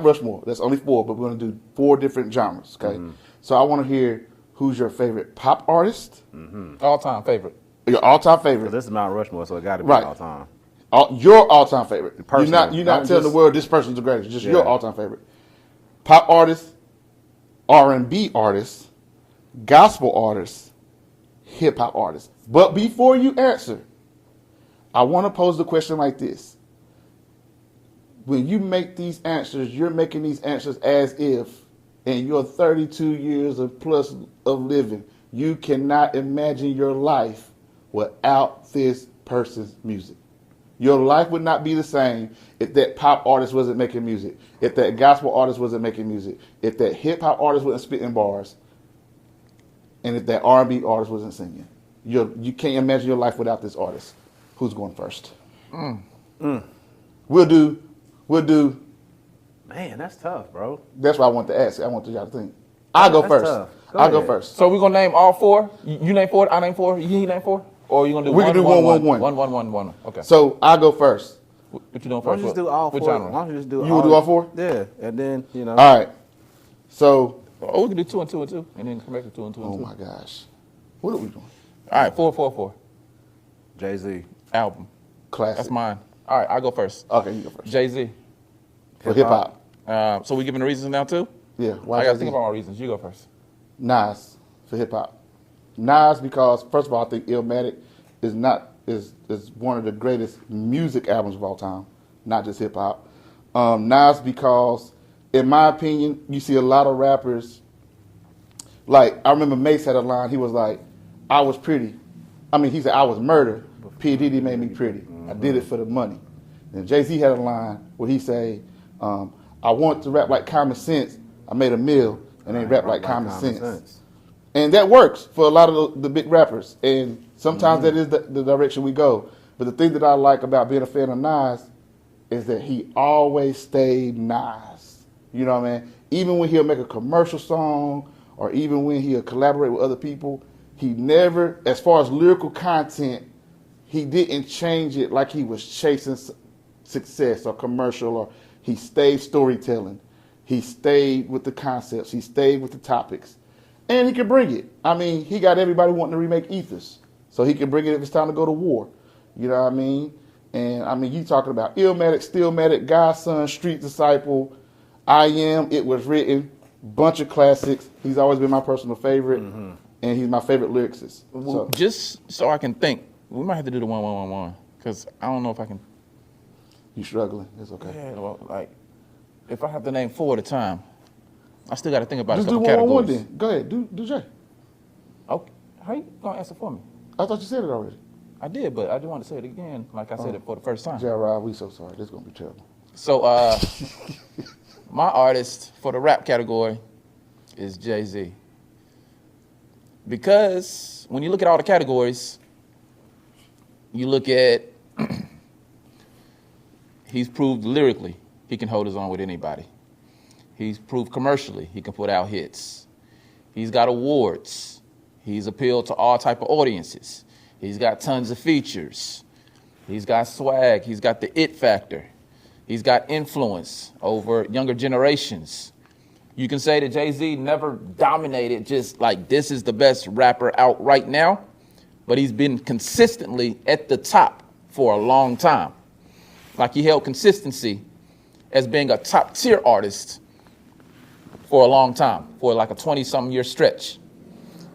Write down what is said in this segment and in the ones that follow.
Mount Rushmore. That's only 4, but we're going to do 4 different genres, okay? So I want to hear who's your favorite pop artist. All-time favorite. Your all-time favorite. This is Mount Rushmore, so it got to be Right. all time. Your all-time favorite. Personal. You're not telling the world this person's the greatest. Just Yeah. your all-time favorite. Pop artist, R&B artist, gospel artist, hip-hop artist. But before you answer, I want to pose the question like this. When you make these answers, you're making these answers as if in your 32 years of plus of living, you cannot imagine your life without this person's music. Your life would not be the same if that pop artist wasn't making music, if that gospel artist wasn't making music, if that hip-hop artist wasn't spitting bars, and if that R&B artist wasn't singing. You can't imagine your life without this artist. Who's going first? We'll do. Man, that's tough, bro. That's what I want to ask. I want y'all to think. I'll go That's first. tough. Go I'll go ahead. first. So we're going to name all 4? You name 4, I name 4, he name 4? Or are you going to do We can do one. 1. Okay. So I'll go first. What you doing Why first? don't you just do all Which 4? genre? Why don't you just do You will do all 4? Yeah, and then, you know. All right. So, Oh, we can do 2 and 2 and 2, and then come back to 2 and 2 and 2. oh my gosh. What are we doing? All right, 4. Jay-Z. Album. Classic. That's mine. All right, I'll go first. Okay, you go first. Jay-Z. For hip-hop. So we giving the reasons now too? Yeah. I got to think about my reasons. You go first. Nas for hip-hop. Nas because, first of all, I think Illmatic is one of the greatest music albums of all time, not just hip-hop. Nas because, in my opinion, you see a lot of rappers, like, I remember Mace had a line, he was like, I was pretty. I mean, he said, I was murder. P. Diddy made me pretty. I did it for the money. And Jay-Z had a line where he say, I want to rap like Common Sense. I made a meal and they rap like Common Sense. And that works for a lot of the big rappers. And sometimes that is the direction we go. But the thing that I like about being a fan of Nas is that he always stayed Nas. You know what I mean? Even when he'll make a commercial song or even when he'll collaborate with other people, he never, as far as lyrical content, he didn't change it like he was chasing success or commercial, or he stayed storytelling. He stayed with the concepts. He stayed with the topics. And he can bring it. I mean, he got everybody wanting to remake Ethers. So he can bring it if it's time to go to war. You know what I mean? And I mean, you talking about Illmatic, Stillmatic, Godson, Street Disciple, I Am, It Was Written, bunch of classics. He's always been my personal favorite. And he's my favorite lyricist. So. Just so I can think, we might have to do the 1 because I don't know if I can. You struggling? It's okay. Yeah, well, like if I have to name 4 at a time, I still got to think about Just a couple do 1 categories. then. Go ahead. Do Jay. Okay, how you gonna answer for me? I thought you said it already. I did, but I just want to say it again, like I said it for the first time. J.R. we so sorry. This is gonna be terrible. So, my artist for the rap category is Jay-Z. Because when you look at all the categories, you look at, he's proved lyrically he can hold his own with anybody. He's proved commercially he can put out hits. He's got awards. He's appealed to all type of audiences. He's got tons of features. He's got swag. He's got the it factor. He's got influence over younger generations. You can say that Jay-Z never dominated just like this is the best rapper out right now, but he's been consistently at the top for a long time. Like he held consistency as being a top tier artist for a long time, for like a 20-something year stretch.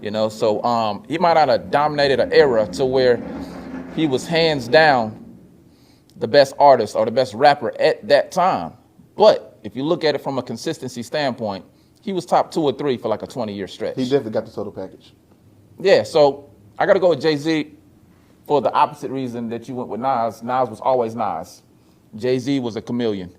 You know, so he might not have dominated an era to where he was hands down the best artist or the best rapper at that time. But if you look at it from a consistency standpoint, he was top 2 or 3 for like a 20-year stretch. He definitely got the total package. Yeah, so I got to go with Jay-Z for the opposite reason that you went with Nas. Nas was always Nas. Jay-Z was a chameleon.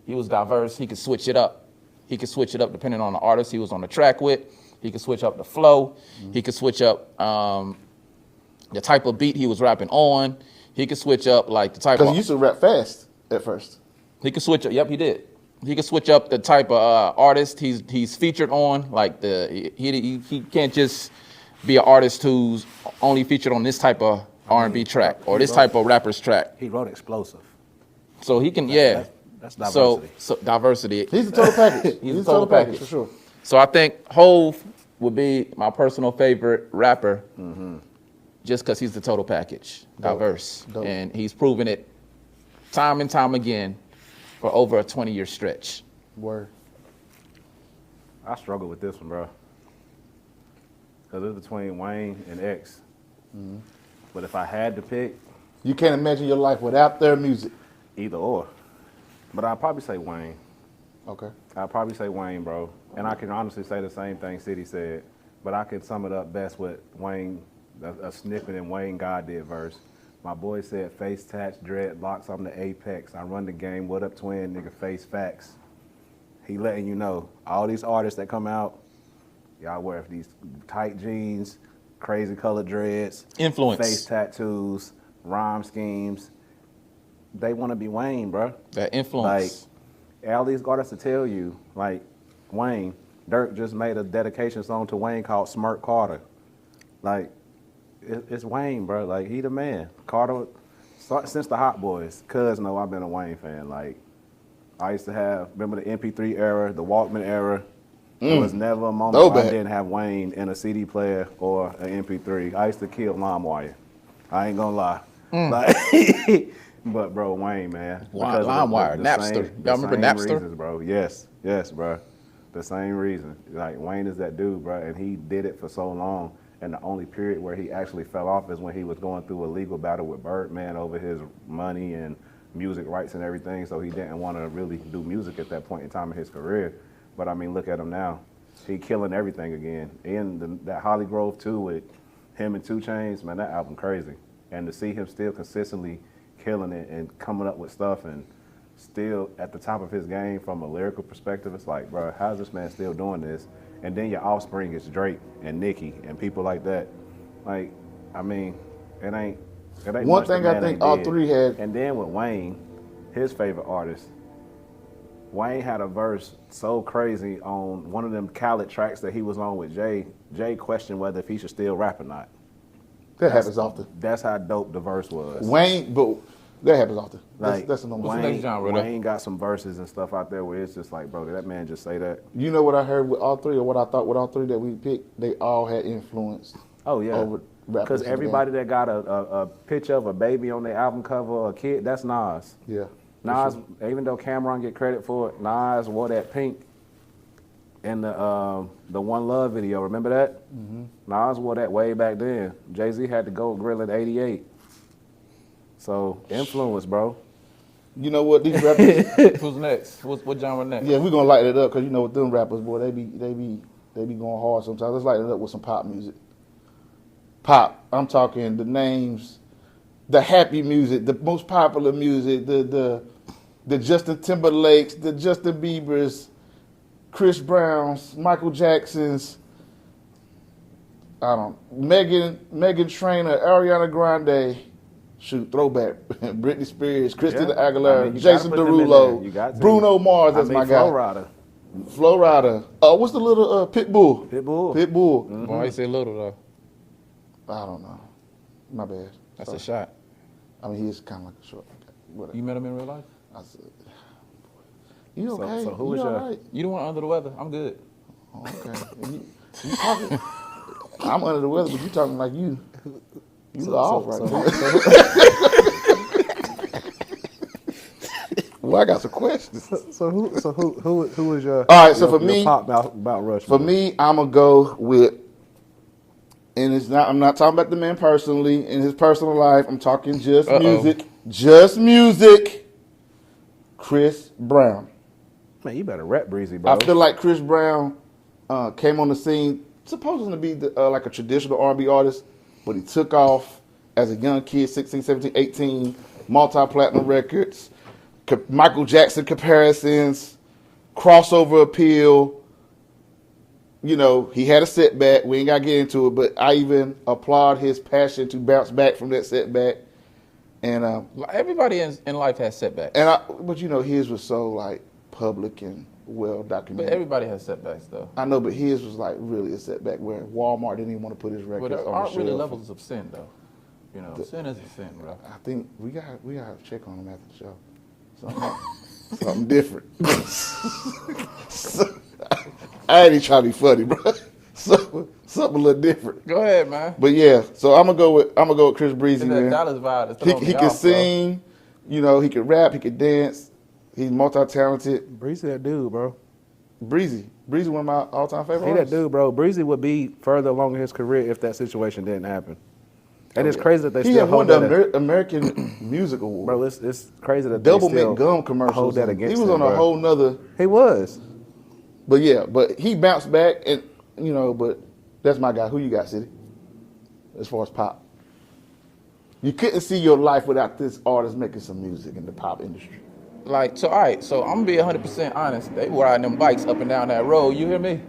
He was diverse. He could switch it up. He could switch it up depending on the artist he was on the track with. He could switch up the flow. He could switch up the type of beat he was rapping on. He could switch up like the type of... Because he used to rap fast at first. He could switch up. Yep, he did. He could switch up the type of artist he's featured on. Like he can't just be an artist who's only featured on this type of R&B track or this type of rapper's track. He wrote explosive. So he can, That's diversity. So diversity. He's a total package. He's a total package for sure. So I think Hove would be my personal favorite rapper, just because he's the total package, diverse, Dope. and he's proven it time and time again for over a 20-year stretch. Word. I struggle with this one, bro. Because it's between Wayne and X. But if I had to pick, You can't imagine your life without their music. either or. But I'd probably say Wayne. Okay. I'd probably say Wayne, bro. And I can honestly say the same thing City said. But I can sum it up best with Wayne, a snippet in Wayne God did verse. My boy said, face tats, dreadlocks, I'm the apex. I run the game, what up twin, nigga, face facts. He letting you know, all these artists that come out, y'all wear these tight jeans, crazy colored dreads, Influence. face tattoos, rhyme schemes. They want to be Wayne, bro. That influence. Like, all these artists to tell you, like Wayne, Dirk just made a dedication song to Wayne called Smirk Carter. Like, it's Wayne, bro. Like, he the man. Carter, since the Hot Boys, cuz know I've been a Wayne fan. Like, I used to have, remember the MP3 era, the Walkman era. There was never a moment where I didn't have Wayne in a CD player or an MP3. I used to kill LimeWire. I ain't gonna lie. Like, but bro, Wayne, man. LimeWire, Napster. Y'all remember Napster? Reasons, bro. Yes, bro. The same reason. Like, Wayne is that dude, bro, and he did it for so long. And the only period where he actually fell off is when he was going through a legal battle with Birdman over his money and music rights and everything. So he didn't want to really do music at that point in time in his career. But I mean, look at him now. He killing everything again. And that Holly Grove too with him and 2 Chainz, man, that album crazy. And to see him still consistently killing it and coming up with stuff and still at the top of his game from a lyrical perspective, it's like, bro, how's this man still doing this? And then your offspring is Drake and Nicki and people like that. Like, I mean, it ain't One much thing the I man think ain't all did. three had. And then with Wayne, his favorite artist, Wayne had a verse so crazy on one of them Khaled tracks that he was on with Jay. Jay questioned whether if he should still rap or not. That happens often. That's how dope the verse was. Wayne, but that happens often. Like, That's a normal thing. next genre, though? Wayne got some verses and stuff out there where it's just like, bro, did that man just say that? You know what I heard with all three, or what I thought with all three that we picked? They all had influence. Oh, yeah. Over rappers Because in the everybody game. that got a picture of a baby on their album cover or a kid, that's Nas. Yeah. Nas, even though Cameron get credit for it, Nas wore that pink in the One Love video. Remember that? Mm-hmm. Nas wore that way back then. Jay-Z had the gold grill in '88. So, influence, bro. You know what, these rappers. Who's next? What genre next? Yeah, we're gonna light it up because you know with them rappers, boy, they be going hard sometimes. Let's light it up with some pop music. Pop. I'm talking the names, the happy music, the most popular music, the Justin Timberlakes, the Justin Biebers, Chris Browns, Michael Jacksons. Megan Trainor, Ariana Grande. Shoot, throwback. Britney Spears, Christina Aguilera, I mean, you Jason gotta put them in there. You got Derulo, to. Bruno Mars, that's my guy. Flo Rida. Flo Rida. What's the little Pitbull? Pitbull. Pitbull. Mm-hmm. Why you say little though? I don't know. My bad. That's Sorry. a shot. I mean, he is kind of like a short guy. Whatever. You met him in real life? I said, you okay? So who you was all your- right? You the one under the weather. I'm good. Oh, okay. you talking? I'm under the weather, but you talking like you. You off right now. Well, I got some questions. So who was your? All right, so your, for me- your pop Mount Rushmore? For me, I'm gonna go with, and it's not. I'm not talking about the man personally in his personal life. I'm talking just music. Just music. Chris Brown. Man, you better rap Breezy, bro. I feel like Chris Brown came on the scene supposed to be like a traditional R&B artist, but he took off as a young kid, 16, 17, 18, multi-platinum records, Michael Jackson comparisons, crossover appeal. You know, he had a setback. We ain't got to get into it, but I even applaud his passion to bounce back from that setback. And Everybody in life has setbacks. but you know, his was so like public and well But documented. everybody has setbacks though. I know, but his was like really a setback where Walmart didn't even want to put his But records there on aren't the really shelf. levels of sin though. You know, sin is a sin, bro. I think we got to check on him after the show. So, Something different. So, I ain't even trying to be funny, bro. Something a little different. Go ahead, man. But yeah, so I'm gonna go with Chris Breezy, It's that man. Dallas vibe that's throwing He me can off, bro. sing, you know, he can rap, he can dance. He's multi-talented. Breezy, that dude, bro. Breezy, one of my all-time favorite He that artists. dude, bro. Breezy would be further along in his career if that situation didn't happen. And it's crazy that they He still had won hold the that. American Music Award. Bro, it's crazy that Double they still Mint Gum commercials. hold that against He was him, on a bro. whole nother. He was. But yeah, but he bounced back, and you know, but that's my guy. Who you got, City? As far as pop, you couldn't see your life without this artist making some music in the pop industry. Like, so, all right, so I'm going to be 100% honest. They were riding them bikes up and down that road. You hear me?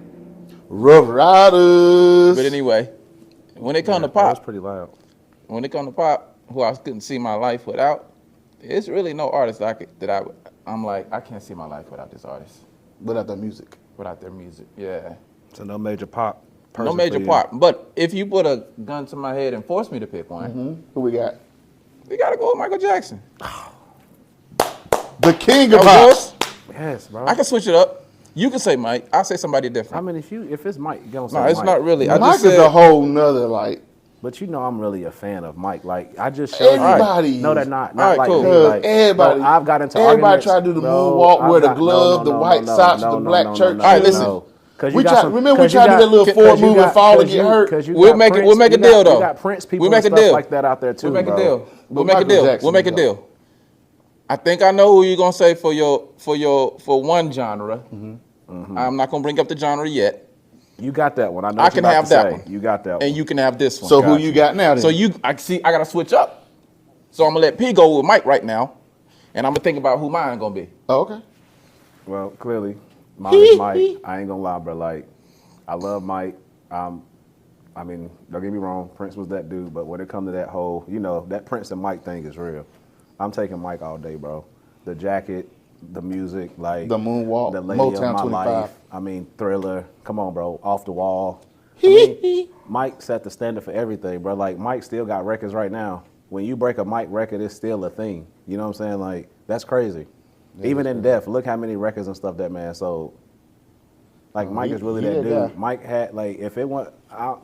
Rough Riders. But anyway, when it come to That was pop, pretty loud. when it come to pop, who I couldn't see my life without, it's really no artist I'm like, I can't see my life without this artist, Without that music. without their music. Yeah. So no major pop. No person major for you. pop. But if you put a gun to my head and force me to pick one, Who we got? we got to go with Michael Jackson. The king of That pop. was yours? Yes, bro. I can switch it up. You can say Mike. I'll say somebody different. I mean, if it's Mike, you don't say No, it's Mike. not really. I Mike just is said, a whole nother like. But you know, I'm really a fan of Mike. Like I just showed Everybody you. No, they're not. Not All right, like cool. me. Like, Everybody. bro, I've got into Everybody arguments. tried to do the Bro, moonwalk, I've wear the got- glove, the white socks, the black church. All right, listen. Because We tried. Remember we tried to do that little forward move and fall and get hurt. We'll make it- we'll make a deal, though. You got Prince people We'll make and a stuff deal. like that out there too. We'll make bro. a deal. But We'll make a Michael deal. Jackson We'll make a is deal. I think I know who you're gonna say for one genre. I'm not gonna bring up the genre yet, You got that one. I know. I what can you're about have to that say. one. You got that one. and you can have this one. So who Got you you. got now? Then? So I gotta switch up. So I'm gonna let P go with Mike right now, and I'm gonna think about who mine gonna be. Oh, okay. Well, clearly, mine is Mike. I ain't gonna lie, bro. Like, I love Mike. I mean, don't get me wrong, Prince was that dude, but when it comes to that whole, you know, that Prince and Mike thing is real. I'm taking Mike all day, bro. The jacket, the music, like The moonwalk, the lady Motown of my 25. life. I mean, Thriller. Come on, bro. Off the wall. I mean, Mike set the standard for everything, bro. Like Mike still got records right now. When you break a Mike record, it's still a thing. You know what I'm saying? Like that's crazy. Even in death, look how many records and stuff that man sold. Like Mike is really he that that dude. guy. Mike had like if it went out,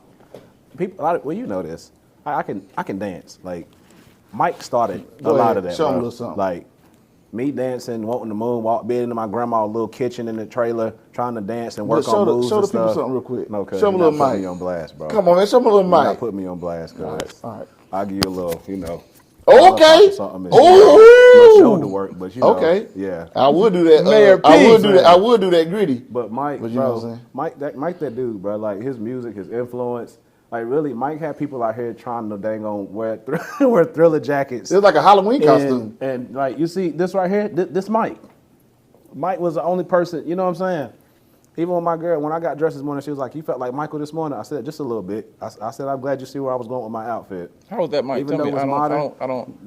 people. Well, you know this. I can dance. Like Mike started Go a lot ahead. of that. Show him bro. a little something. Like me dancing, wanting to moonwalk, being in my grandma's little kitchen in the trailer, trying to dance and work Show on moves the and people stuff. something real quick. No, cuz Show 'em a you're little not putting Mike. me on blast, bro. Come on, man. Show me a little You're not Mike. putting me on blast, cuz. All right. I'll give you a little, you know. Okay. Something, Ooh. no shoulder work, but you know. Okay. Yeah. I would do that. Mayor I P. would do that. I would do that gritty. But Mike, But you know bro, what I'm saying? Mike that dude, bro. Like his music, his influence. Like really, Mike had people out here trying to dang on wear wear Thriller jackets. It was like a Halloween costume. And like you see this right here, this Mike. Mike was the only person, you know what I'm saying? Even when my girl, when I got dressed this morning, she was like, "You felt like Michael this morning." I said, "Just a little bit." I said, "I'm glad you see where I was going with my outfit." How was that, Mike? Even Tell though me. it was modern. I don't.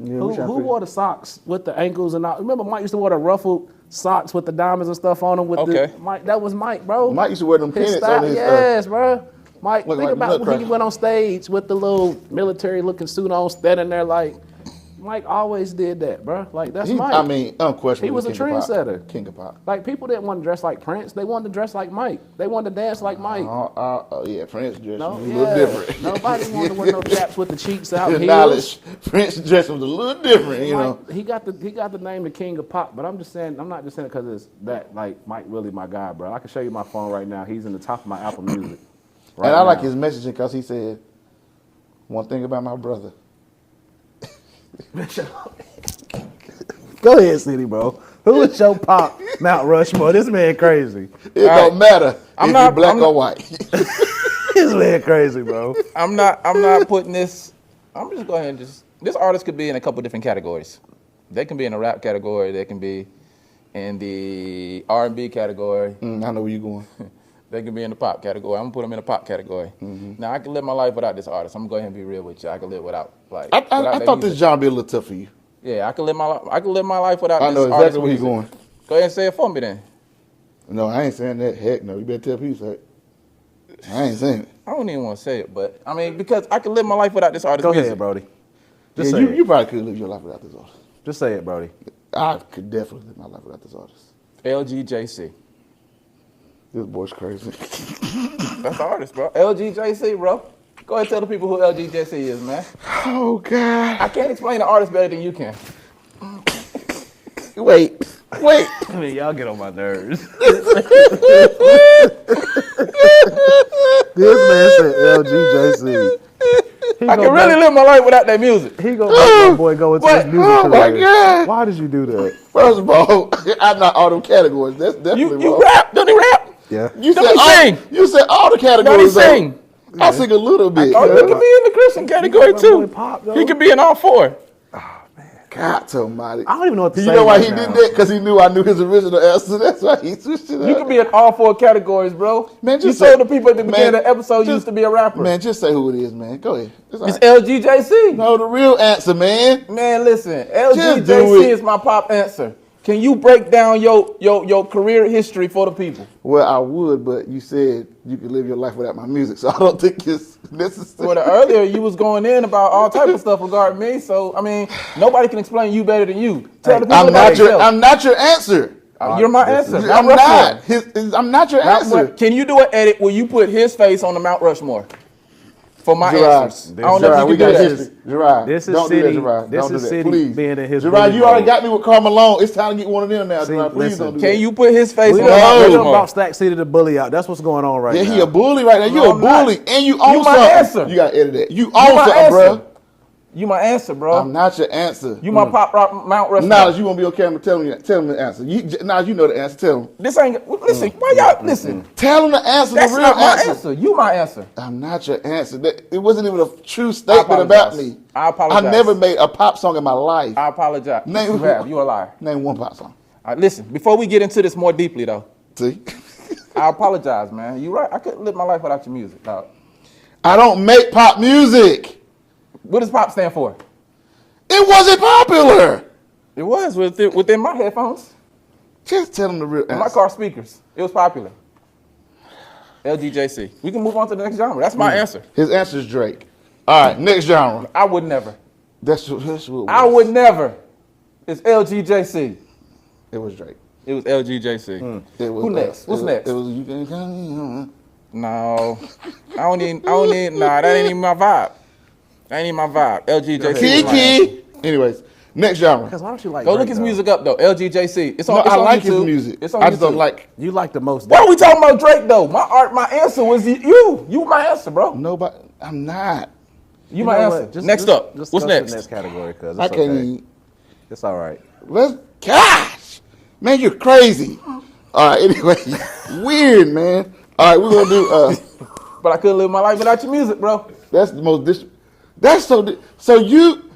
Who wore the socks with the ankles and all? Remember, Mike used to wear the ruffled socks with the diamonds and stuff on them. With Okay. the Mike, that was Mike, bro. Mike used to wear them His pennants style, on his. yes, bro. Mike, Look think like about when he Nutcracker. went on stage with the little military-looking suit on, standing there like. Mike always did that, bro. Like that's Mike. I mean, unquestionably, He was a king of pop. trendsetter. King of pop. Like people didn't want to dress like Prince. They wanted to dress like Mike. They wanted to dance like Mike. Oh yeah, Prince dressed No, was a yeah. little different. Nobody wanted to wear no chaps with the cheeks out. The Heels. knowledge, Prince dressed was a little different, you know. Mike, he got the name the King of Pop, but I'm just saying I'm not just saying it because it's that like Mike really my guy, bro. I can show you my phone right now. He's in the top of my Apple Music. Right And I like now. his messaging because he said, "One thing about my brother." Go ahead, City, bro. Who is your pop? Mount Rushmore. This man crazy. It All don't matter I'm if not- you're black I'm or not- white. This man crazy, bro. I'm not putting this. I'm just going ahead and this artist could be in a couple different categories. They can be in the rap category. They can be in the R&B category. I know where you're going. They can be in the pop category. I'm gonna put them in the pop category. Now I can live my life without this artist. I'm gonna go ahead and be real with you. I can live without I without their thought this music. genre be a little tough for you. Yeah, I can live my life. I can live my life without. I this know artist exactly where he's music. going. Go ahead and say it for me then. No, I ain't saying that. Heck no. You better tell people that. I ain't saying it. I don't even want to say it, but I mean because I can live my life without this artist. Go music. ahead, Brody. Just Yeah, say you it. probably could live your life without this artist. Just say it, Brody. I could definitely live my life without this artist. LGJC. This boy's crazy. That's the artist, bro. LGJC, bro. Go ahead and tell the people who LGJC is, man. Oh, God. I can't explain the artist better than you can. Wait. I mean, y'all get on my nerves. This man said LGJC. I can really live my life without that music. He gonna make my boy go into his music Oh, my career. God. Why did you do that? First of all, I'm not all them categories. That's definitely You wrong. rap? Don't he rap? Yeah. You Don't said he all, sing? You said all the Don't he categories. though. sing? I sing a little bit. Oh, he can be in the Christian category my too. boy Pop, though. He can be in all four. God almighty. I don't even know what to You say. know why right he now. did that? Because he knew I knew his original answer. That's why he switched it up. You can be in all four categories, bro. Man, you just told say- the people at the beginning of the episode you just- used to be a rapper. Man, just say who it is, man. Go ahead. It's all It's right. LGJC. No, the real answer, man. Man, listen, do LGJC it. is my pop answer. Can you break down your career history for the people? Well, I would, but you said you could live your life without my music, so I don't think it's necessary. Well, earlier you was going in about all type of stuff regarding me, so I mean, nobody can explain you better than you. Tell the people I'm about not your. yourself. I'm not your answer. You're my answer. I'm Mount not. Rushmore. I'm not your Mount answer. Ru- Can you do an edit where you put his face on the Mount Rushmore for my Gerard, answers? I don't know Gerard, if we you can got do that. history. Gerard, This is don't do City- that, Gerard. this Don't is do that, City please. being in his Gerard, bully you already mode. got me with Karl Malone. It's time to get one of them now, See, Gerard. Please listen. don't do Can that. you put his face We on the done Mount brought Rushmore? Stack City to bully out. That's what's going on right Yeah, now. he a bully right now. You No, a I'm not. bully, and you own You my something. answer. You gotta edit that. You You own my something, answer. bro. You my answer, bro. I'm not your answer. You my pop rock Mount Rushmore. Knowledge, you won't be on camera. Tell me the answer. Knowledge, you know the answer. Tell him. This ain't. Listen, why y'all listen? Tell him the answer. That's the real not my answer. answer. You my answer. I'm not your answer. It wasn't even a true statement about apologize. me. I apologize. I never made a pop song in my life. I apologize. Name- You have. You a liar. Name one pop song. All right, listen, before we get into this more deeply, though, See, I apologize, man. You right. I couldn't live my life without your music, dog. I don't make pop music. What does pop stand for? It wasn't popular. It was within my headphones, Just tell him the real in my answer. car speakers. It was popular. LGJC. We can move on to the next genre. That's my answer. His answer is Drake. All right, next genre. I would never. That's what it was. I would never. It's LGJC. It was Drake. It was LGJC. It was, Who next? What's next? It was you can come. No, I don't need. Nah, that ain't even my vibe. That ain't even my vibe. LGJC. was my answer. Kiki. Anyways, next genre. Because why don't you like Go Drake, look his though? music up though. LGJC. It's on. No, it's I on like YouTube. his music. It's on I just don't YouTube. like You like the most. Why are we talking about Drake though? My answer was you. You my answer, bro. nobody. I'm not. You my know answer. what? Just- Next just- up. just What's go to next? the next category, cuz I it's can't okay. even. It's all right. Let's. Gosh, man, you're crazy. All right. Anyway, weird, man. All right, we're gonna do. But I couldn't live my life without your music, bro. That's the most. That's so. So you.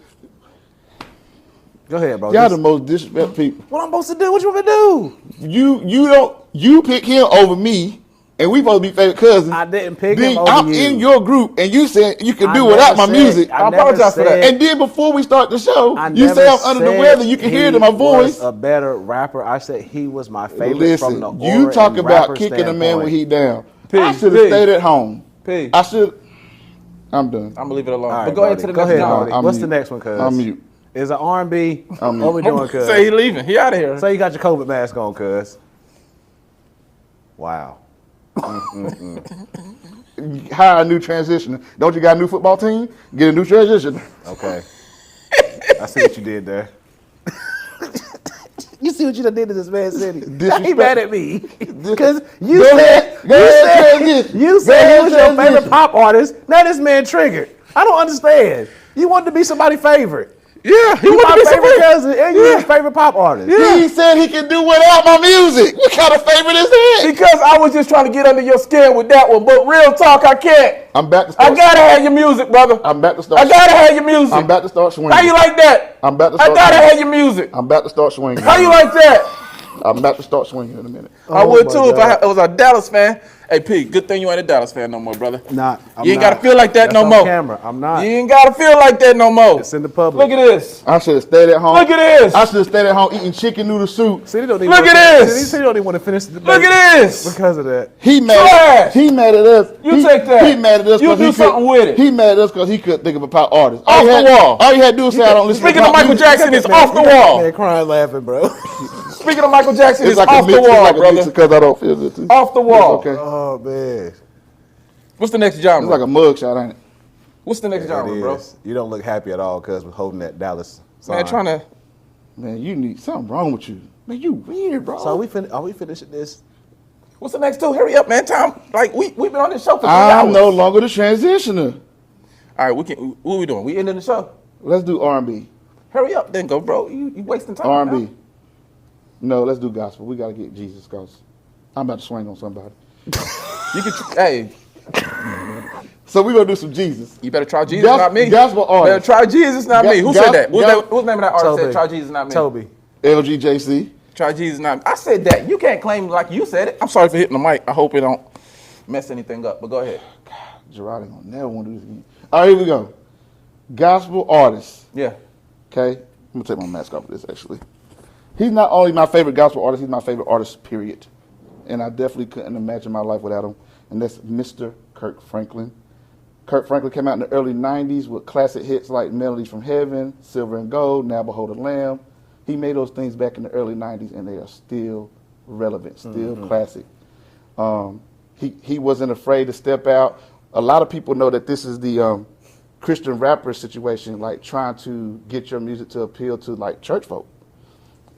Go ahead, bro. Y'all Just- the most disrespectful people. what I'm supposed to do? What you want me to do? You don't. You pick him over me, and we supposed to be favorite cousins. I didn't pick Then him over I'm you. in your group, and you said you can I do without my never said- music. I never apologize for that. said- And then before we start the show, I you never say I'm under the said weather. You can hear it in my he voice. was a better rapper. I said he was my favorite Listen, from the you aura talk and about rapper kicking a man when standpoint. he down. P, I should have P. stayed at home. P. I should. I'm done. I'm gonna leave it alone. All right, but go ahead Brody. to the Go next ahead, genre. Brody. I'm What's mute. the next one, cuz? I'm mute. Is it R&B? I'm What we mute. doing, cuz? Say he leaving. He out of here. Say you got your COVID mask on, cuz. Wow. Hire a new transitioner. Don't you got a new football team? Get a new transitioner. Okay. I see what you did there. You see what you done did to this man city. He Disrespect. mad at me. Because you Go said, ahead. Go ahead, transition. you Go said ahead, he was your transition. favorite pop artist. Now this man triggered. I don't understand. You wanted to be somebody's favorite. Yeah, he You wanted my to be favorite somebody. cousin and you his favorite pop artist. He said he can do without my music. What kind of favorite is that? Because I was just trying to get under your skin with that one. But real talk, I can't. I'm back to start. I gotta have your music, brother. I'm back to start. I gotta have your music. I'm about to start swinging. How you like that? I'm about to I start gotta swinging. have your music. I'm about to start swinging. How you like that? I'm about to start swinging in a minute. I would my too if God. I was a Dallas fan. Hey, Pete, good thing you ain't a Dallas fan no more, brother. Nah, You ain't gotta feel like that That's no on more. camera. I'm not. You ain't gotta feel like that no more. It's in the public. Look at this. I should have stayed at home. Look at this. I should have stayed at home eating chicken noodle soup. See, they don't even Look wanna at finish- this. See, they don't even want to finish the debate. Look at this. Because of that. He mad. Trash. He mad at us. You he, take that. He mad at us. You 'Cause do he something with it. He mad at us because he couldn't think of a pop artist. Off he the had, wall. All you had to do is say I don't listen Speaking to of pop Michael music. Jackson, it's Man, off the you got that wall. Man, crying laughing, bro. Speaking of Michael Jackson, it's It's like off a the mix. It's wall, like a mix brother. because I don't feel good too. Off the wall. It's okay. Oh man, What's the next It's genre? like a mug shot, ain't it? What's the next genre, it bro? is. You don't look happy at all because we're holding that Dallas sign. Man, trying to. Man, you need something wrong with you. Man, you weird, bro. So are we finishing this? What's the next two? Hurry up, man. Time. Like we've been on this show for 3 I'm hours. no longer the transitioner. All right, we can. What we doing? We ending the show. Let's do R&B. Hurry up, then go, bro. You wasting time. R&B. now. No, let's do gospel. We got to get Jesus because I'm about to swing on somebody. You can. Hey, So we're going to do some Jesus. you better try Jesus, Gos- not me. gospel Better artist. try Jesus, not me. Who Gos- said that? What's gos- the name of that artist? Toby. Said try Jesus, not me. Toby. LGJC. Try Jesus, not me. I said that. You can't claim like you said it. I'm sorry for hitting the mic. I hope it don't mess anything up. But go ahead. Gerard ain't going to never want to do this again. All right, here we go. Gospel artist. Yeah. Okay? I'm going to take my mask off of this, actually. He's not only my favorite gospel artist, he's my favorite artist, period. And I definitely couldn't imagine my life without him. And that's Mr. Kirk Franklin. Kirk Franklin came out in the early 90s with classic hits like Melodies from Heaven, Silver and Gold, Now Behold the Lamb. He made those things back in the early 90s, and they are still relevant, still classic. He wasn't afraid to step out. A lot of people know that this is the Christian rapper situation, like trying to get your music to appeal to like church folk,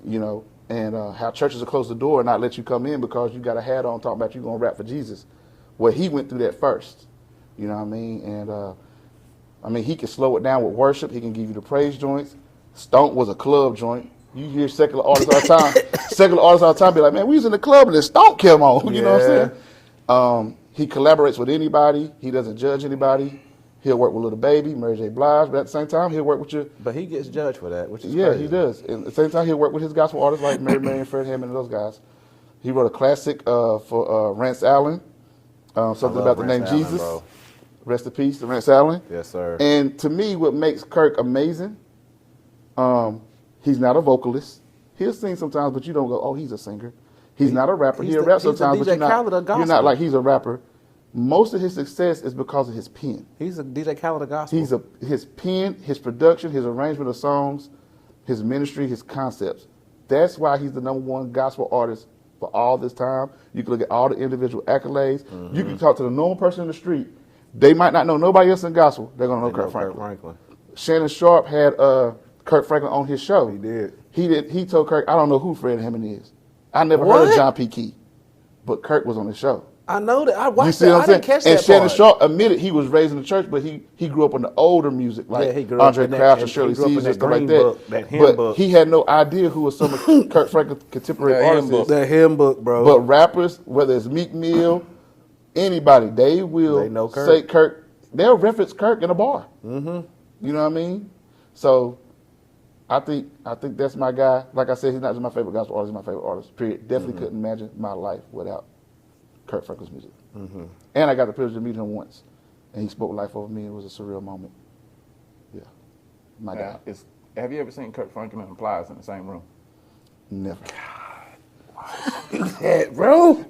you know, and how churches will close the door and not let you come in because you got a hat on talking about you gonna rap for Jesus. Well, he went through that first, you know what I mean? And I mean, he can slow it down with worship. He can give you the praise joints. Stomp was a club joint. You hear secular artists all the time. Secular artists all the time be like, man, we was in the club and then Stomp came on. You know what I'm saying? He collaborates with anybody. He doesn't judge anybody. He'll work with Little Baby, Mary J. Blige, but at the same time, he'll work with your... But he gets judged for that, which is Yeah, crazy. he does. And at the same time, he'll work with his gospel artists like Mary Mary and Fred Hammond and those guys. He wrote a classic for Rance Allen, something about the Rance name Allen, Jesus. bro. Rest in peace to Rance Allen. Yes, sir. And to me, what makes Kirk amazing, he's not a vocalist. He'll sing sometimes, but you don't go, oh, he's a singer. He's not a rapper. he's He'll the- rap he's the sometimes, but DJ Khaled of you're not gospel. like he's a rapper. Most of his success is because of his pen. He's a DJ Khaled of gospel. His pen, his production, his arrangement of songs, his ministry, his concepts. That's why he's the #1 gospel artist for all this time. You can look at all the individual accolades. You can talk to the normal person in the street. They might not know nobody else in gospel. They're gonna know Kirk Franklin. Shannon Sharp had Kirk Franklin on his show. He did. He told Kirk, I don't know who Fred Hammond is. I never heard What? of John P. Key, but Kirk was on the show. I know that. I You watched see that. what I I'm saying? didn't catch And that Shannon part. Sharp admitted he was raised in the church, but he grew up on the older music, like Yeah, he grew up Andre in that- Crouch and and Shirley he grew up in Caesar that and stuff like Green that. Book, that hymn But book. he had no idea who was some of Kirk Franklin's contemporary That hymn artists. book. That hymn book, bro. But rappers, whether it's Meek Mill, anybody, they will They know Kirk. say Kirk. They'll reference Kirk in a bar. Mm-hmm. You know what I mean? So I think that's my guy. Like I said, he's not just my favorite gospel artist. He's my favorite artist. Period. Definitely couldn't imagine my life without Kirk Franklin's music. And I got the privilege to meet him once, and he spoke life over me. It was a surreal moment. Yeah, my guy. Now, have you ever seen Kirk Franklin and Plies in the same room? Never. bro.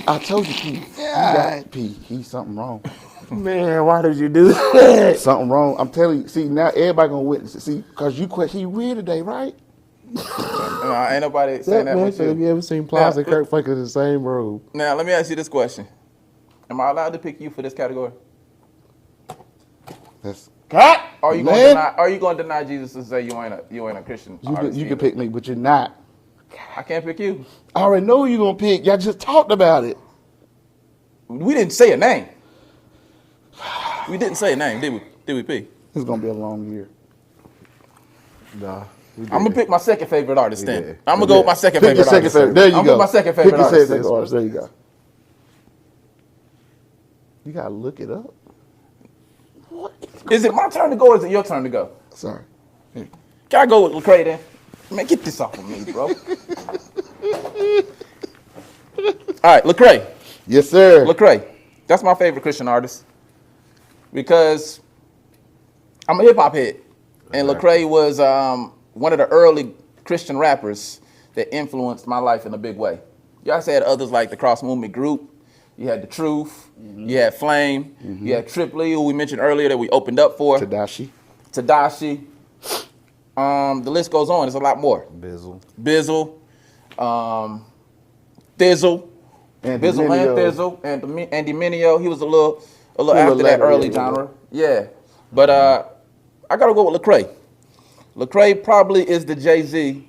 I told you, P. You got P. He's something wrong. Man, why did you do that? Something wrong. I'm telling you. See, now everybody gonna witness it. See, because he weird today, right? Ain't nobody saying that man with said, have you. you ever seen Plies and Now, Kirk Franklin in the same room? Now, let me ask you this question. Am I allowed to pick you for this category? That's God. Are you going to deny Jesus and say you ain't a Christian artist? You can pick me, but you're not. I can't pick you. I already know who you're gonna pick. Y'all just talked about it. We didn't say a name. We didn't say a name, did we? Did we, P? This is gonna be a long year. Nah. I'm gonna pick my second favorite artist then. did. I'm gonna go with my second Pick favorite your second artist. favorite. There you I'm go. with my second Pick favorite your artist. second artist. There you go. You gotta look it up. Is it my turn to go or is it your turn to go? Sorry. Can I go with Lecrae then? Man, get this off of me, bro. All right, Lecrae. Yes, sir. Lecrae. That's my favorite Christian artist because I'm a hip hop head, and Lecrae was one of the early Christian rappers that influenced my life in a big way. You also had others like the Cross Movement Group. You had The Truth. You had Flame. You had Triple E, who we mentioned earlier that we opened up for. Tadashi. The list goes on. There's a lot more. Bizzle. Thizzle. Bizzle and Thizzle. And Andy Mineo. He was a little after that early genre. Yeah. But I got to go with Lecrae. Lecrae probably is the Jay-Z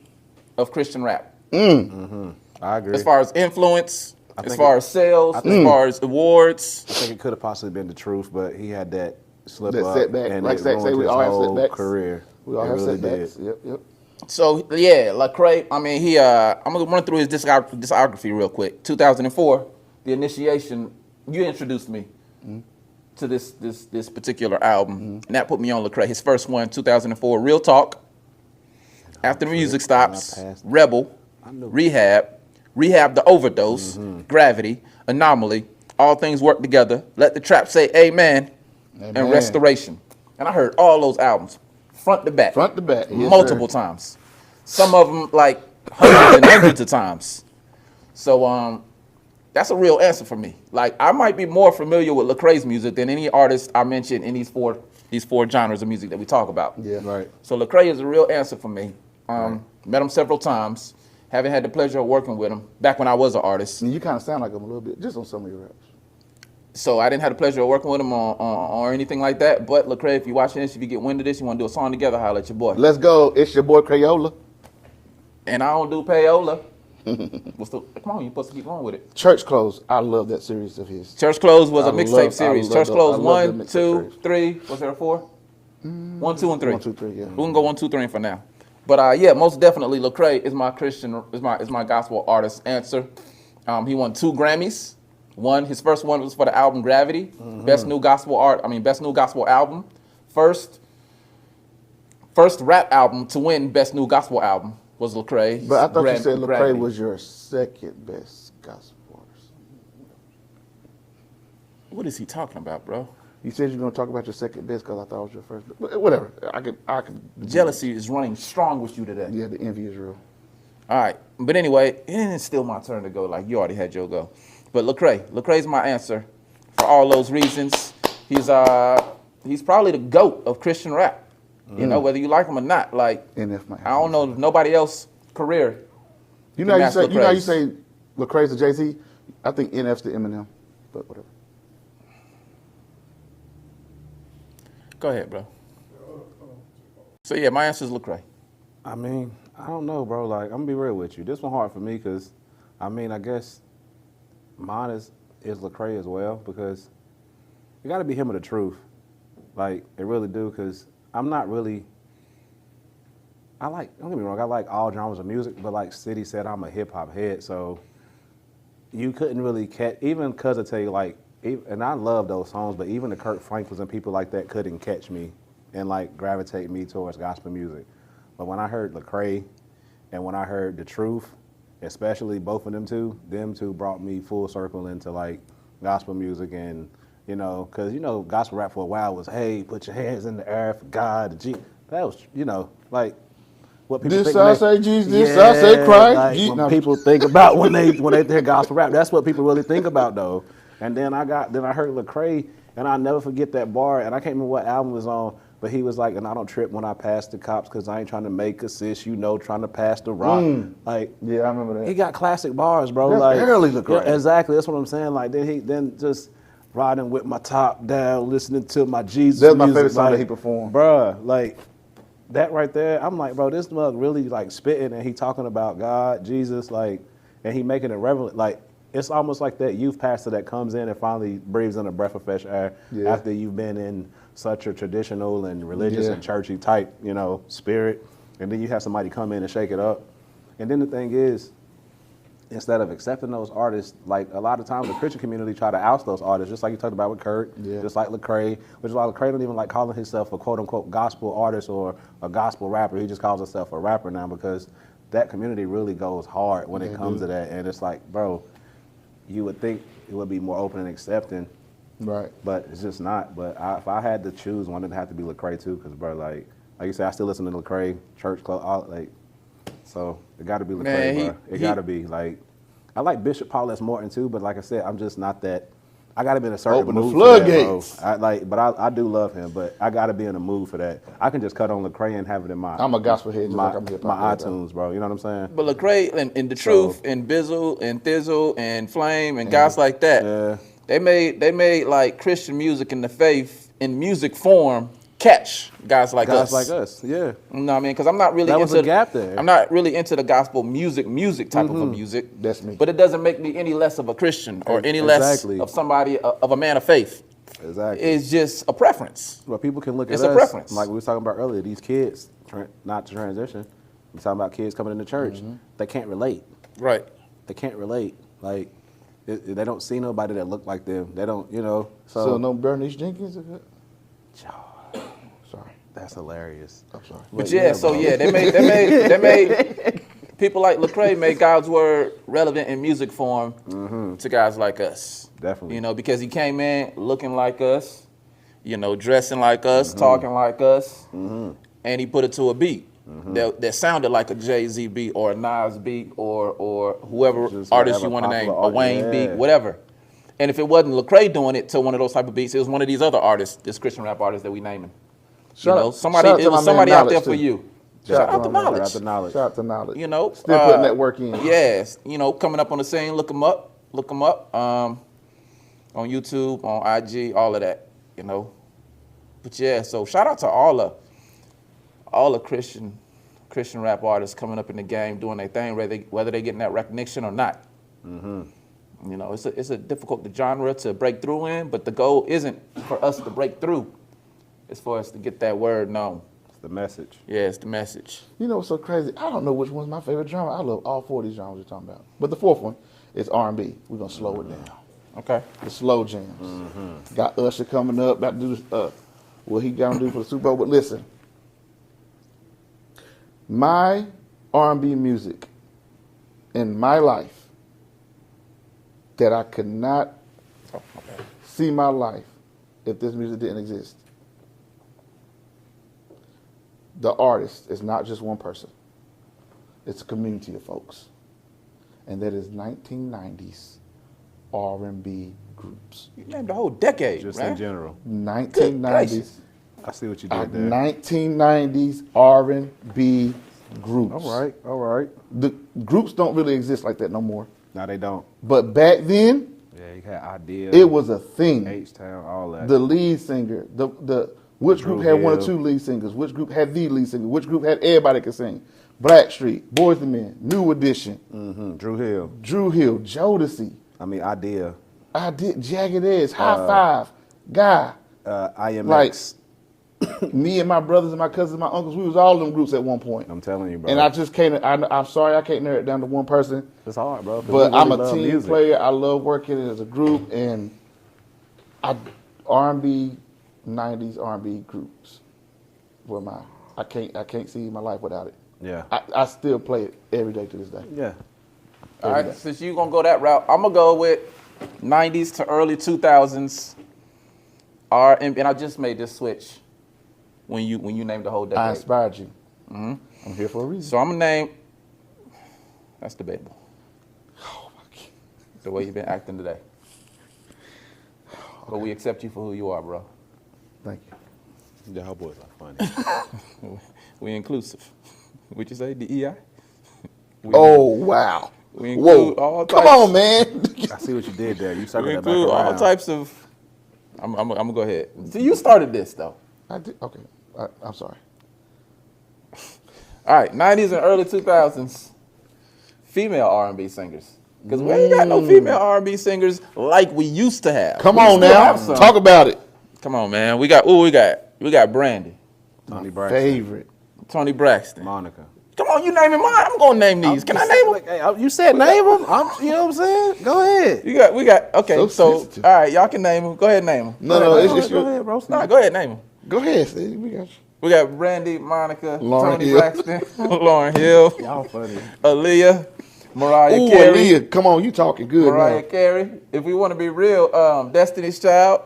of Christian rap. I agree. As far as influence, as far as sales, as far as awards. I think it could have possibly been The Truth, but he had that slip That up setback. and Like it Zach ruined say, we his all have whole setbacks. career. We all It have really setbacks. did. Yep. So yeah, Lecrae. I mean, I'm gonna run through his discography real quick. 2004, The Initiation. You introduced me to this particular album, and that put me on Lecrae. His first one, 2004, Real Talk. After the Music Stops, Rebel, Rehab, The Overdose, Gravity, Anomaly, All Things Work Together, Let the Trap Say Amen, and Restoration. And I heard all those albums, front to back. Front to back. Yes, multiple sir. times. Some of them like hundreds and hundreds of times. So that's a real answer for me. Like I might be more familiar with Lecrae's music than any artist I mentioned in these four genres of music that we talk about. Yeah. Right. So Lecrae is a real answer for me. Met him several times. Haven't had the pleasure of working with him back when I was an artist. And you kind of sound like him a little bit, just on some of your raps. So I didn't have the pleasure of working with him on or anything like that. But Lecrae, if you're watching this, if you get wind of this, you want to do a song together, holla at your boy. Let's go. It's your boy Crayola. And I don't do payola. Come on, you're supposed to keep going with it. Church Clothes. I love that series of his. Church Clothes was I a mixtape love- series. I love Church the- Clothes I love 1, the mixtape 2, series. 3. Was there a 4? 1, 2, and 3. 1, 2, 3. Yeah. We can go 1, 2, 3 for now. But yeah, most definitely Lecrae is my my gospel artist answer. He won 2 Grammys. His first one was for the album Gravity, best new gospel album. First rap album to win best new gospel album was Lecrae. But I thought you said Lecrae Gravity. was your second best gospel artist. What is he talking about, bro? You said you're going to talk about your second best because I thought it was your first. But whatever. I could. Jealousy is running strong with you today. Yeah, the envy is real. All right, but anyway, it's still my turn to go. Like you already had your go, but Lecrae's my answer for all those reasons. He's probably the GOAT of Christian rap. You know, whether you like him or not. Like NF might have I don't know if nobody else career. You know, match you know, you Lecrae's. say Lecrae's to Jay-Z. I think NF's to Eminem, but whatever. Go ahead, bro. So yeah, my answer is Lecrae. I mean, I don't know, bro. Like, I'm gonna be real with you. This one hard for me because, I mean, I guess mine is Lecrae as well because it got to be him or The Truth. Like, it really do because I'm not really. Don't get me wrong, I like all genres of music, but like City said, I'm a hip hop head, so you couldn't really catch, even because I tell you, like, and I love those songs, but even the Kirk Franklins and people like that couldn't catch me and like gravitate me towards gospel music. But when I heard Lecrae and when I heard The Truth, especially both of them two brought me full circle into like gospel music and, you know, because, you know, gospel rap for a while was, hey, put your hands in the air for God. That was, you know, like what people This think I when say Jesus, this I say Christ. Like when people think about when they hear gospel rap, that's what people really think about though. And then I heard Lecrae, and I'll never forget that bar, and I can't remember what album it was on, but he was like, and I don't trip when I pass the cops because I ain't trying to make a sis, you know, trying to pass the rock. Like, Yeah, I remember that. he got classic bars, bro. That's like early Lecrae. Yeah, exactly, that's what I'm saying. Like then just riding with my top down, listening to my Jesus That's my music, favorite song like, that he performed. Bruh, like that right there, I'm like, bro, this mug really like spitting and he talking about God, Jesus, like, and he making it relevant. Like, it's almost like that youth pastor that comes in and finally breathes in a breath of fresh air after you've been in such a traditional and religious and churchy type, you know, spirit. And then you have somebody come in and shake it up. And then the thing is, instead of accepting those artists, like a lot of times the Christian community try to oust those artists, just like you talked about with Kurt, just like Lecrae, which is why Lecrae don't even like calling himself a quote unquote gospel artist or a gospel rapper. He just calls himself a rapper now because that community really goes hard when it comes to that, and it's like, bro, you would think it would be more open and accepting, Right. but it's just not. But if I had to choose one, it'd have to be Lecrae too, because bro, like you said, I still listen to Lecrae, church club, all, like, so it got to be Lecrae, Man, bro. It got to be like, I like Bishop Paulus Morton too, but like I said, I'm just not that. I got to be in a certain Open the mood for that, floodgates. bro. I do love him, but I got to be in a mood for that. I can just cut on Lecrae and have it in my. I'm a gospel head, just my, like I'm hip my hop. iTunes, bro. You know what I'm saying? But Lecrae and The Truth and Bizzle and Thizzle and Flame and guys like that, Yeah. they made like Christian music and the faith in music form catch guys like us. Guys like us, yeah. You know what I mean? Because I'm not really That into was a gap there. I'm not really into the gospel music type of a music. That's me. But it doesn't make me any less of a Christian or any less Exactly. of somebody of a man of faith. Exactly. It's just a preference. Well, people can look at It's us, a preference. like we were talking about earlier, these kids, not to transition, we're talking about kids coming into church, they can't relate. Right. They can't relate. Like, they don't see nobody that look like them. They don't, So no Bernice Jenkins? Sorry. That's hilarious. I'm sorry. But bro. they made people like Lecrae made God's word relevant in music form to guys like us. Definitely. You know, because he came in looking like us, dressing like us, talking like us, and he put it to a beat that sounded like a Jay-Z beat or a Nas beat or whoever Just artist whatever you want to name, popular a Wayne artist, beat, yeah. whatever. And if it wasn't Lecrae doing it to one of those type of beats, it was one of these other artists, this Christian rap artist that we naming. Shout out- shout out It to was my man somebody out there Knowledge, for too. you. Shout Shout out out to to my man, Knowledge. Shout out to Knowledge. Shout out to Knowledge. Still putting that work in. Yes, coming up on the scene, look them up. On YouTube, on IG, all of that, But yeah, so shout out to all the Christian rap artists coming up in the game, doing their thing, whether they getting that recognition or not. It's a difficult genre to break through in, but the goal isn't for us to break through. It's for us to get that word known. It's the message. Yeah, it's the message. You know what's so crazy? I don't know which one's my favorite genre. I love all four of these genres you're talking about. But the fourth one is R&B. We're going to slow it down. Okay. The slow jams. Got Usher coming up, about to do this, what he got to do for the Super Bowl. But listen, my R&B music in my life that I could not see my life if this music didn't exist. The artist is not just one person. It's a community of folks. And that is 1990s R&B groups. You named the whole decade, Just man. in general. 1990s. I see what you did there. 1990s R&B groups. All right. The groups don't really exist like that no more. No, they don't. But back then, Yeah, you had Idea. it was a thing. H-Town, all that. The lead singer, which Drew group had one or Hill. two lead singers, which group had the lead singer, which group had everybody could sing. Blackstreet, Boyz II Men, New Edition, Drew Hill. Drew Hill, Jodeci. Idea. I did Jagged Edge, High Five, Guy. IMX. Me and my brothers and my cousins and my uncles, we was all in them groups at one point. I'm telling you, bro. And I just can't, I'm sorry I can't narrow it down to one person. It's hard, bro. 'cause But we I'm really a love team music. player. I love working as a group, and R&B, 90s R&B groups were I can't see my life without it. Yeah. I still play it every day to this day. Yeah. All right, since you're going to go that route, I'm going to go with 90s to early 2000s R&B, and I just made this switch when you named the whole decade. I inspired you. I'm here for a reason. So I'm going to name, that's debatable, Oh my God. the way you've been acting today. But we accept you for who you are, bro. Thank you. Y'all boys are funny. We inclusive. Would you say DEI? Oh wow! We Whoa! include all Come types. on, man. I see what you did there. You We circled that back include all around. types of, I'm going to go ahead. So you started this, though. I did. Okay. I'm sorry. All right, 90s and early 2000s, female R&B singers. Because we ain't got no female R&B singers like we used to have. Come We on still now. have some. Talk about it. Come on, man. We got Brandy, Tony Braxton. Favorite. Tony Braxton. Monica. Come on, you naming mine. I'm gonna name these. Can I name them? Hey, you said name them. You know what I'm saying? Go ahead. We got. Okay, So so sensitive. all right, y'all can name them. Go ahead, and name them. No, Go it's ahead, your. bro. Nah, go ahead, name them. Go ahead, Steve. We got you. We got Brandy, Monica, Lauryn Tony Hill. Braxton, Lauryn Hill, Y'all funny. Aaliyah, Mariah Ooh, Carey. Aaliyah, come on, you talking good Mariah now. Carey. If we want to be real, Destiny's Child.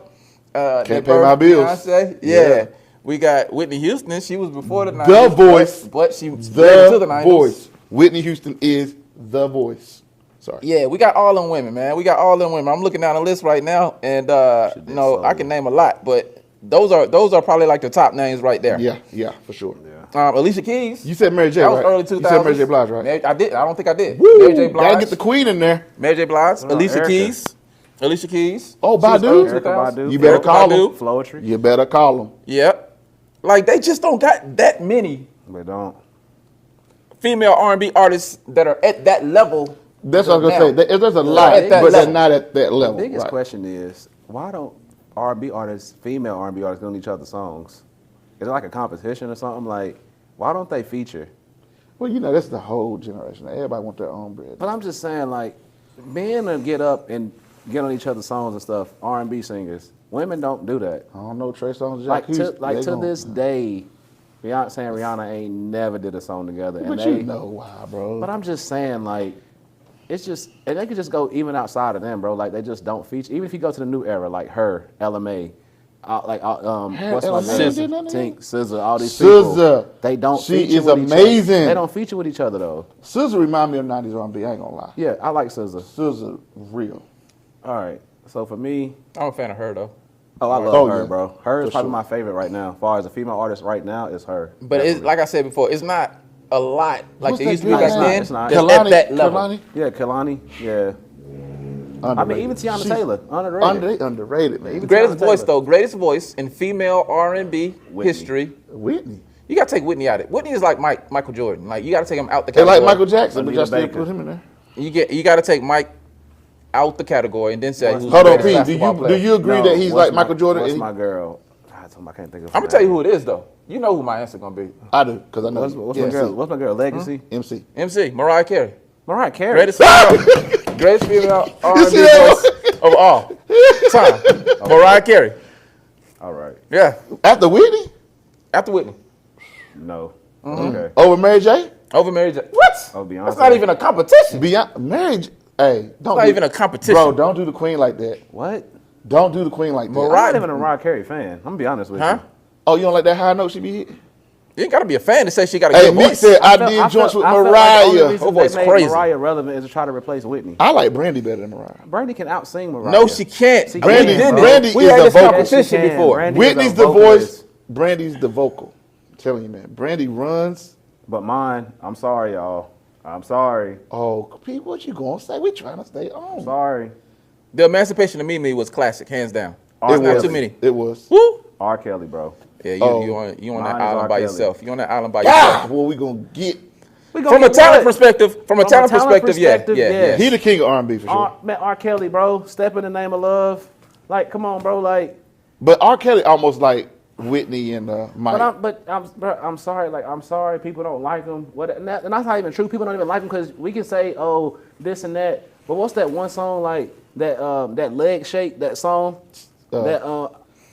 Can't that pay my birthed bills. Beyonce. Yeah. We got Whitney Houston. She was before the 90s. The Voice. But she led to the The 90s. Voice. Whitney Houston is the voice. Sorry. Yeah, we got all them women, man. We got all them women. I'm looking down the list right now, and I can name a lot, but those are probably like the top names right there. Yeah, for sure. Alicia Keys. You said Mary J, That right? was early 2000s. You said Mary J. Blige, right? I did. I don't think I did. Woo! Mary J. Blige. Gotta get the queen in there. Mary J. Blige. about Alicia Erica? Keys. Alicia Keys. Oh, She was Badu? early Erica 2000s. Badu. You better Erica call Badu. them. Flowetry. You better call them. Yep. Like they just don't got that many They don't. female R&B artists that are at that level. That's what I was now. going to say. There's a lot, at that but they're level. not at that The level. biggest right. question is, why don't R&B artists, female R&B artists, doing each other's songs? Is it like a competition or something? Like, why don't they feature? Well, you know, that's the whole generation. Everybody want their own bread. But I'm just saying, like, men will get up and get on each other's songs and stuff. R&B singers, women don't do that. I don't know, Trey Songz, Jack Like Hughes, to this day, Beyonce and Rihanna ain't never did a song together. But you know why, bro. But I'm just saying, like, it's just, and they could just go even outside of them, bro. Like, they just don't feature. Even if you go to the new era, like her, LMA, what's my LMA name? did nothing? Tink, SZA, all these SZA. people. They don't She feature is with each amazing. other. They don't feature with each other, though. SZA remind me of 90s R&B, I ain't gonna lie. Yeah, I like SZA. SZA, real. All right. So for me, I'm a fan of her though. I love Oh, her, yeah. bro. Her is For probably sure. my favorite right now. As far as a female artist right now, is her. But it's like I said before, it's not a lot like What's they that used to be girl back name? then. It's not. That's at that level. Kehlani? Yeah, Kehlani. Yeah. I mean, even Tiana She's Taylor, underrated. Underrated, man. Even Greatest Tiana voice Taylor. though, greatest voice in female R&B Whitney. history. Whitney. You gotta take Whitney out of it. Whitney is like Michael Jordan. Like you gotta take him out the They category. like Michael Jackson, but Anita y'all still Baker. put him in there. You gotta take Mike out the category and then say who's Hold the on, greatest P. Do basketball you player. agree that he's what's like Michael Jordan? What's And my girl? I can't think of. I'm gonna tell you who it is though. You know who my answer gonna be. I do, because I know. What's MC. my girl? What's my girl? Legacy. MC. MC, Mariah Carey. Mariah Carey. Greatest female R&B see that? voice of all time. Mariah Carey. All right. Yeah, After Whitney? after Whitney. No. Okay. Over Mary J? Over Mary J. What? Oh, Beyonce. That's not even a competition. Beyond Mary J. Hey, don't not do- even a competition. Bro, don't do the queen like that. What? Don't do the queen like that. I'm not even a Mariah Carey fan. I'm gonna be honest with Huh? you. Oh, you don't like that high note she be hitting? You ain't gotta be a fan to say she got a Hey, good Meek voice. said I felt- did joints with I felt like the only Mariah. reason Her voice they made crazy. Mariah relevant is to try to replace Whitney. I like Brandy better than Mariah. Brandy can outsing Mariah. No, she can't. She Brandy- We did it. Brandy we is had a this vocal. competition Yes, she can. before. Brandy is Whitney's a the voice. vocalist. Brandy's the vocal. I'm telling you, man. Brandy runs. But mine, I'm sorry, y'all. I'm sorry. Oh, Pete, what you gonna say? We trying to stay on. Sorry. The Emancipation of Mimi was classic, hands down. It not was. too many. It was. Woo! R. Kelly, bro. Yeah, you Oh. on Mine that is island R. by Kelly. yourself. You on that island by Yeah. yourself. What we gonna get? From a talent perspective, yeah. yeah. He the king of R&B for sure. Man, R. Kelly, bro. Step in the Name of Love. Like, come on, bro. Like, But R. Kelly almost like Whitney and Mike. but I'm sorry. Like, I'm sorry. People don't like him. And that's not even true. People don't even like him because we can say, oh, this and that. But what's that one song like that leg shake? That song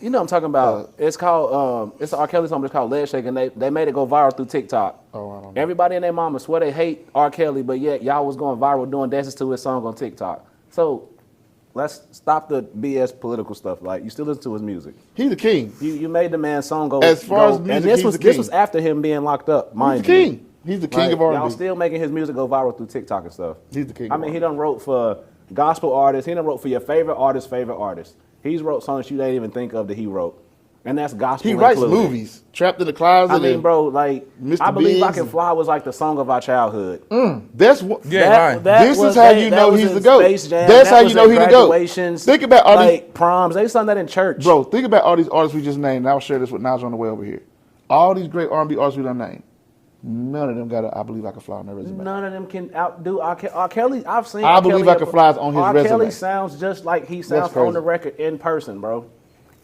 you know what I'm talking about. It's called it's an R. Kelly song. But it's called Leg Shake, and they made it go viral through TikTok. Oh, I don't know. Everybody and their mama swear they hate R. Kelly, but yet y'all was going viral doing dances to his song on TikTok. So let's stop the BS political stuff. Like, you still listen to his music. He's the king. You made the man's song go. As far as and music, this he's was the this king. was after him being locked up. He's Mind the you. king. He's the king Like, of R&B. y'all still making his music go viral through TikTok and stuff. He's the king I of mean, he R&B. done wrote for gospel artists. He done wrote for your favorite artist's favorite artist. He's wrote songs you didn't even think of that he wrote, and that's gospel. He writes included. movies. Trapped in the Closet. I mean, and bro, like, Mr. I Believe I Biggs Can and- Fly was like the song of our childhood. That's what. Yeah, This is how you know he's the GOAT. Space Jam. That's That how was you know at he's the GOAT. graduations, Think about all like proms. They sung that in church. Bro, think about all these artists we just named. And I'll share this with Naj on the way over here. All these great R&B artists we done named. None of them got a I Believe I Can Fly on their resume. None of them can outdo R. Kelly. I've seen I R. Believe Kelly I Can Fly is on his R. resume. Kelly sounds just like he sounds crazy. on the record in person, bro.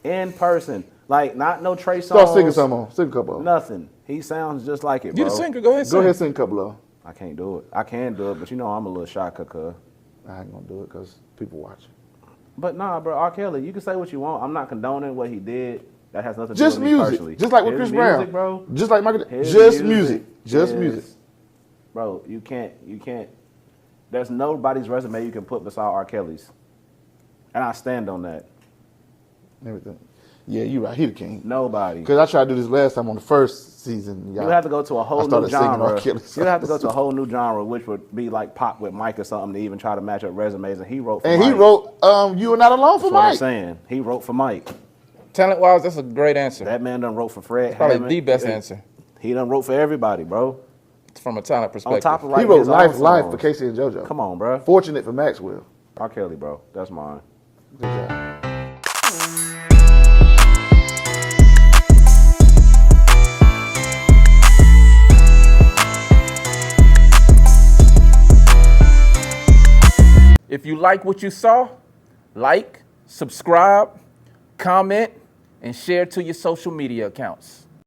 In person. Like, not no Trey songs. Start singing some on. Sing a couple of them. Nothing. He sounds just like it, You bro. the singer, go ahead. Go Sing. ahead, sing a couple of them. I can't do it. I can do it, but you know I'm a little shy, cuz. I ain't gonna do it because people watch. But nah, bro, R. Kelly, you can say what you want. I'm not condoning what he did. That has nothing to Just do with me music. personally. Just like with His Chris music, Brown. bro. Just like Michael. His Just music. Just is- music. Bro, you can't. There's nobody's resume you can put beside R. Kelly's, and I stand on that. Everything. Yeah, you're right. He the king. Nobody. Because I tried to do this last time on the first season. You have to go to a whole I new started singing genre. R. Kelly's You have to go songs. to a whole new genre, which would be like pop with Mike or something to even try to match up resumes. And he wrote for And Mike. he wrote You Are Not Alone for That's what I'm Mike. saying. He wrote for Mike. Talent-wise, that's a great answer. That man done wrote for Fred Probably Hammond. the best answer He done wrote for everybody, bro. from a talent perspective. On top of He writing wrote his own Life songs. for Casey and JoJo. Come on, bro. Fortunate for Maxwell. R. Kelly, bro. That's mine. Good job. If you like what you saw, like, subscribe, comment, and share to your social media accounts.